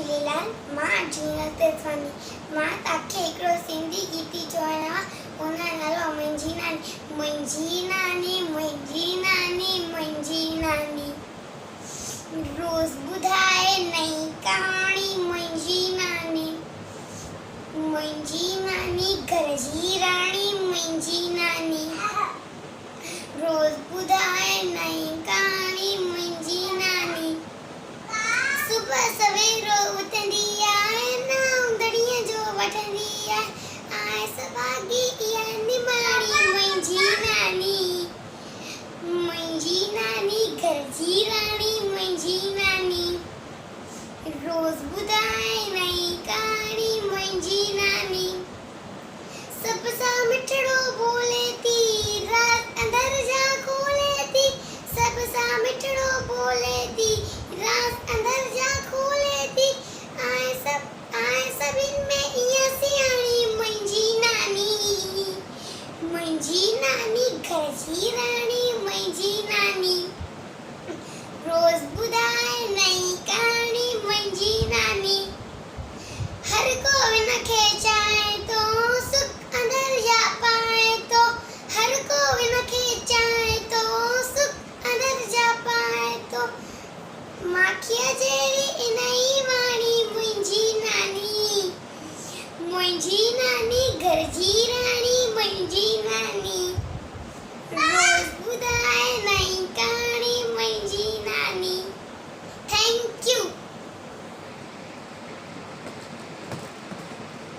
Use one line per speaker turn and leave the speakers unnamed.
झूलेलाल। मां जीना तेजवानी। मां तव्हांखे हिकिड़ो सिंधी गीत थी चवां। उन जो नालो मुंहिंजी नानी। मुंहिंजी नानी मुंहिंजी नानी मुंहिंजी नानी रोज़ ॿुधाए नई कहाणी। मुंहिंजी नानी घर जी राणी। मुंहिंजी नानी रोज़ ॿुधाए नई कहाणी। मुंहिंजी नानी सुबह सवेरो उथंदी आहे, नाउंदड़ीअ जो वठंदी आहे सवागी इहा निमाणी। मुंहिंजी नानी घर जी राणी। मुंहिंजी नानी रोज़ ॿुधाए नई कहाणी। मुंहिंजी नानी सब सां मिठड़ो बोले थी, रात अंदर जा खोले थी। सब सां मिठड़ो बोले थी, रात अंदर जा